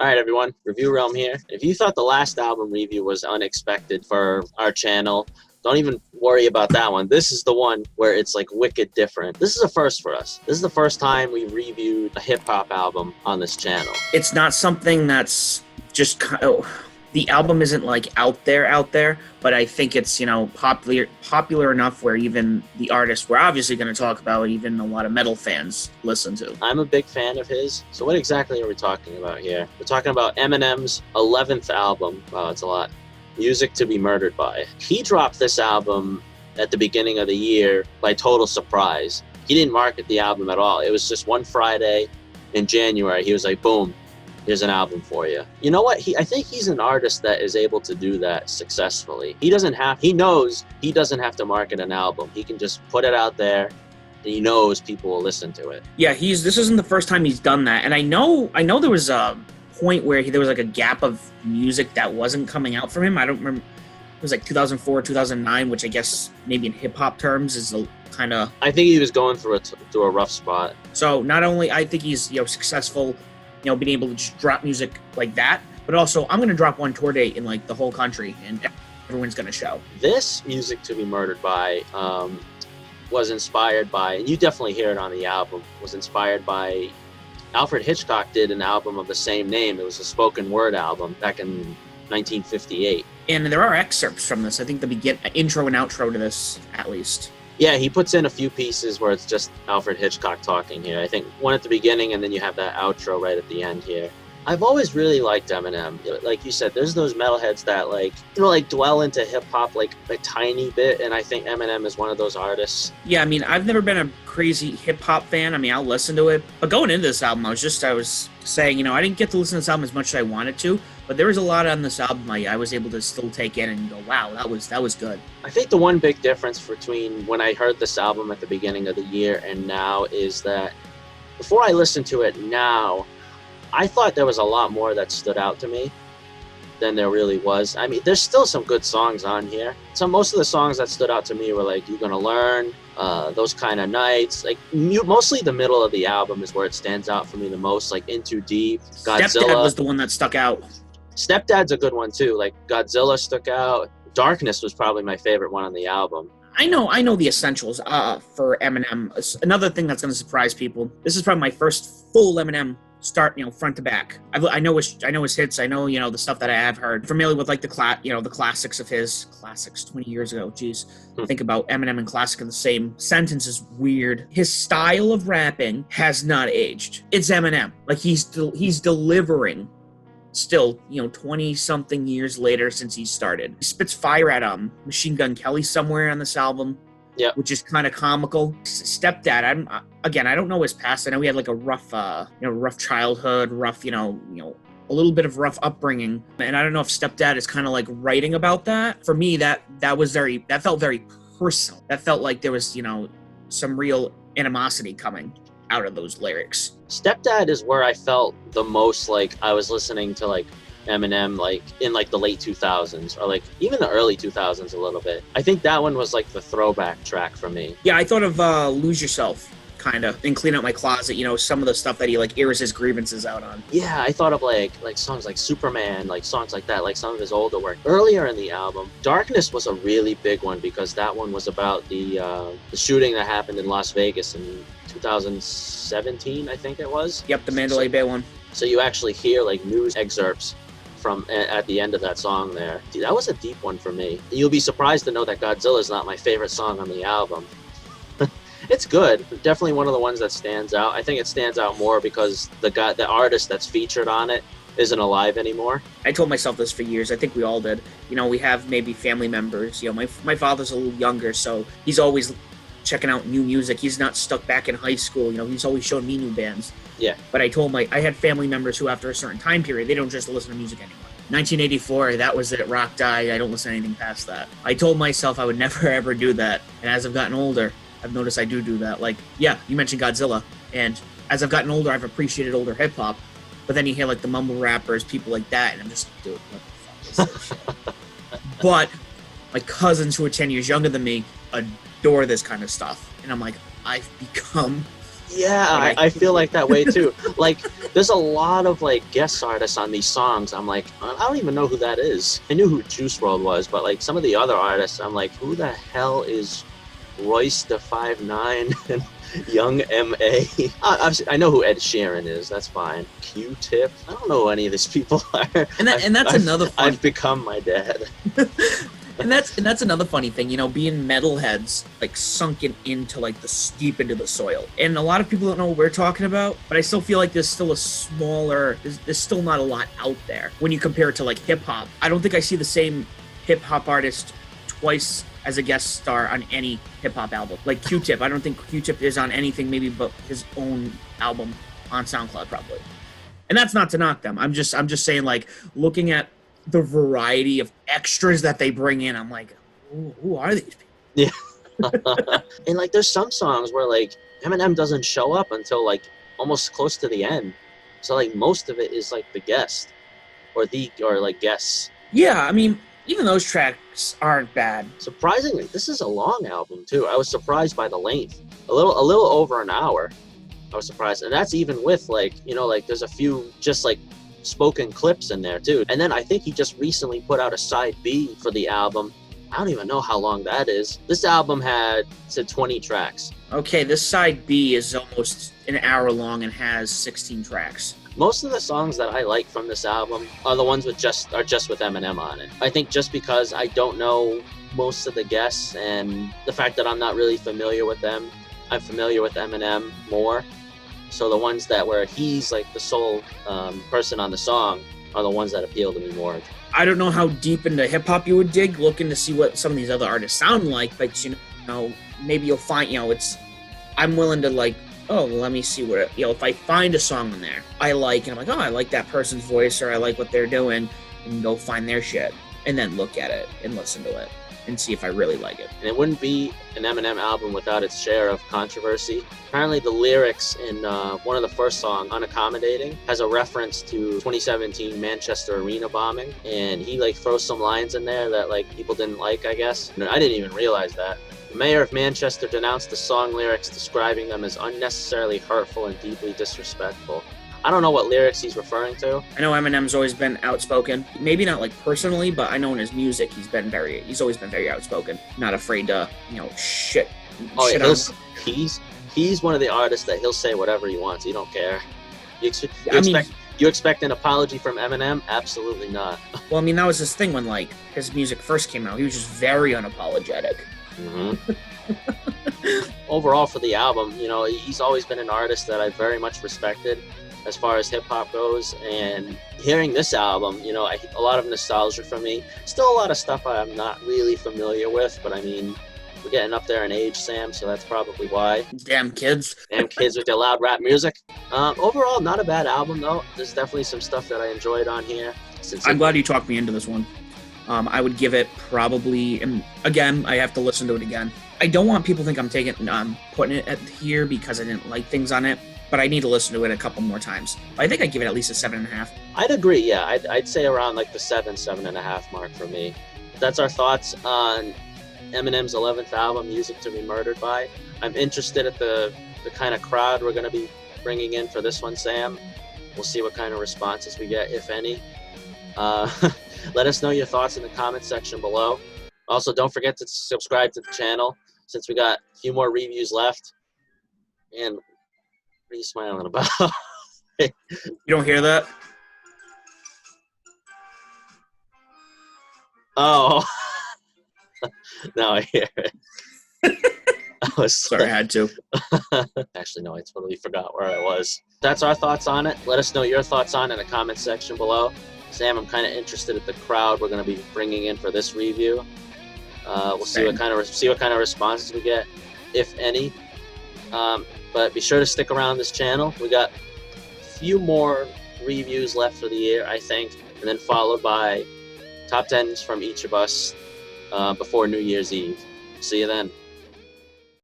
All right, everyone, Review Realm here. If you thought the last album review was unexpected for our channel, don't even worry about that one. This is the one where it's like wicked different. This is a first for us. This is the first time we reviewed a hip-hop album on this channel. It's not something that's just the album isn't like out there, but I think it's, popular enough where even the artist we're obviously going to talk about, even a lot of metal fans listen to. I'm a big fan of his. So what exactly are we talking about here? We're talking about Eminem's 11th album. Wow, it's a lot. Music to be Murdered By. He dropped this album at the beginning of the year by total surprise. He didn't market the album at all. It was just one Friday in January. He was like, boom, here's an album for you. You know what? I think he's an artist that is able to do that successfully. He knows he doesn't have to market an album. He can just put it out there, and he knows people will listen to it. Yeah, this isn't the first time he's done that. And I know there was a point where there was like a gap of music that wasn't coming out from him. I don't remember. It was like 2004, 2009, which I guess maybe in hip hop terms is a kind of. I think he was going through a rough spot. So not only I think he's successful, being able to just drop music like that, but also I'm going to drop one tour date in like the whole country and everyone's going to show. This Music to be Murdered By was inspired by, and you definitely hear it on the album, was inspired by Alfred Hitchcock did an album of the same name. It was a spoken word album back in 1958. And there are excerpts from this. I think the intro and outro to this, at least. Yeah, he puts in a few pieces where it's just Alfred Hitchcock talking here. I think one at the beginning, and then you have that outro right at the end here. I've always really liked Eminem. Like you said, there's those metalheads that dwell into hip hop like a tiny bit, and I think Eminem is one of those artists. Yeah, I mean, I've never been a crazy hip hop fan. I mean, I'll listen to it, but going into this album, I was saying, I didn't get to listen to this album as much as I wanted to, but there was a lot on this album I was able to still take in and go, wow, that was good. I think the one big difference between when I heard this album at the beginning of the year and now is that before I listened to it now, I thought there was a lot more that stood out to me than there really was. I mean, there's still some good songs on here. Most of the songs that stood out to me were like "You Gonna Learn," "Those Kind of Nights." Like mostly the middle of the album is where it stands out for me the most. Like "Into Deep," Godzilla. Stepdad was the one that stuck out. Stepdad's a good one too. Like Godzilla stuck out. Darkness was probably my favorite one on the album. I know the essentials for Eminem. Another thing that's going to surprise people. This is probably my first full Eminem start, front to back. I know his hits. I know, the stuff that I have heard. Familiar with like the classics of his. Classics 20 years ago. Jeez. Think about Eminem and classic in the same sentence is weird. His style of rapping has not aged. It's Eminem. Like he's delivering still, 20 something years later since he started. He spits fire at Machine Gun Kelly somewhere on this album. Yeah, which is kind of comical. Stepdad, I don't know his past. I know he had like a rough, rough childhood, rough, a little bit of rough upbringing. And I don't know if Stepdad is kind of like writing about that. For me, that felt very personal. That felt like there was, some real animosity coming out of those lyrics. Stepdad is where I felt the most like I was listening to like Eminem like in like the late 2000s or like even the early 2000s a little bit. I think that one was like the throwback track for me. Yeah, I thought of Lose Yourself kind of and Clean Out My Closet, some of the stuff that he like airs his grievances out on. Yeah, I thought of like songs like Superman, like songs like that, like some of his older work. Earlier in the album, Darkness was a really big one because that one was about the shooting that happened in Las Vegas in 2017, I think it was. Yep, the Mandalay Bay one. So you actually hear like news excerpts from at the end of that song there. Dude, that was a deep one for me. You'll be surprised to know that Godzilla is not my favorite song on the album. It's good. Definitely one of the ones that stands out. I think it stands out more because the artist that's featured on it isn't alive anymore. I told myself this for years. I think we all did. We have maybe family members. My father's a little younger, so he's always checking out new music. He's not stuck back in high school. He's always showing me new bands. Yeah. But I had family members who after a certain time period, they don't just listen to music anymore. 1984, that was it. Rock died. I don't listen to anything past that. I told myself I would never ever do that. And as I've gotten older, I've noticed I do that. Like, yeah, you mentioned Godzilla. And as I've gotten older, I've appreciated older hip hop. But then you hear like the mumble rappers, people like that. And I'm just, dude, what the fuck is this shit? But my cousins who are 10 years younger than me adore this kind of stuff. And I'm like, I've become Yeah, Anyway. I feel like that way too. Like, there's a lot of like guest artists on these songs. I'm like, I don't even know who that is. I knew who Juice WRLD was, but like some of the other artists, I'm like, who the hell is Royce the 5'9" and Young M.A.? I know who Ed Sheeran is. That's fine. Q-Tip. I don't know who any of these people are. And that's another funny. I've become my dad. And that's another funny thing, you know, being metalheads, like sunken into like deep into the soil. And a lot of people don't know what we're talking about, but I still feel like there's still there's still not a lot out there when you compare it to like hip hop. I don't think I see the same hip hop artist twice as a guest star on any hip hop album. Like Q-Tip, I don't think Q-Tip is on anything maybe but his own album on SoundCloud probably. And that's not to knock them. I'm just saying, like, looking at the variety of extras that they bring in, I'm like, who are these people? Yeah. And like there's some songs where like Eminem doesn't show up until like almost close to the end. So like most of it is like the guest or like guests. Yeah, I mean, even those tracks aren't bad. Surprisingly, this is a long album too. I was surprised by the length. A little over an hour. I was surprised. And that's even with like, you know, like there's a few just like spoken clips in there too. And then I think he just recently put out a side B for the album. I don't even know how long that is. This album had 20 tracks. Okay, this side B is almost an hour long and has 16 tracks. Most of the songs that I like from this album are the ones with just with Eminem on it. I think just because I don't know most of the guests and the fact that I'm not really familiar with them, I'm familiar with Eminem more. So the ones that where he's like the sole person on the song are the ones that appeal to me more. I don't know how deep into hip hop you would dig looking to see what some of these other artists sound like, but you know, maybe you'll find, you know, I'm willing to like, oh, let me see what, you know, if I find a song in there I like, and I'm like, oh, I like that person's voice or I like what they're doing, and go find their shit and then look at it and listen to it and see if I really like it. And it wouldn't be an Eminem album without its share of controversy. Apparently the lyrics in one of the first songs, Unaccommodating, has a reference to 2017 Manchester arena bombing, and he like throws some lines in there that like people didn't like, I guess. And I didn't even realize that. The mayor of Manchester denounced the song lyrics, describing them as unnecessarily hurtful and deeply disrespectful. I don't know what lyrics he's referring to. I know Eminem's always been outspoken. Maybe not like personally, but I know in his music he's always been very outspoken. Not afraid to, you know, shit. Oh, shit yeah, he's one of the artists that he'll say whatever he wants. He don't care. You expect an apology from Eminem? Absolutely not. Well, I mean, that was his thing when like his music first came out. He was just very unapologetic. Mm-hmm. Overall, for the album, you know, he's always been an artist that I very much respected as far as hip-hop goes, and hearing this album, you know, a lot of nostalgia for me. Still a lot of stuff I'm not really familiar with, but I mean, we're getting up there in age, Sam, so that's probably why. Damn kids with their loud rap music. Overall, not a bad album though. There's definitely some stuff that I enjoyed on here. I'm glad you talked me into this one. I would give it probably, and again, I have to listen to it again. I don't want people to think I'm putting it at here because I didn't like things on it, but I need to listen to it a couple more times. I think I'd give it at least a 7.5. I'd agree, yeah. I'd say around like the 7.5 mark for me. That's our thoughts on Eminem's 11th album, Music to Be Murdered By. I'm interested at the kind of crowd we're going to be bringing in for this one, Sam. We'll see what kind of responses we get, if any. Let us know your thoughts in the comment section below. Also, don't forget to subscribe to the channel since we got a few more reviews left. And what are you smiling about? You don't hear that? Oh. Now I hear it. I was Sorry, I had to. Actually, no, I totally forgot where I was. That's our thoughts on it. Let us know your thoughts on it in the comment section below. Sam, I'm kind of interested at the crowd we're going to be bringing in for this review. We'll see what kind of responses we get, if any. But be sure to stick around this channel. We got a few more reviews left for the year, I think, and then followed by top 10s from each of us before New Year's Eve. See you then.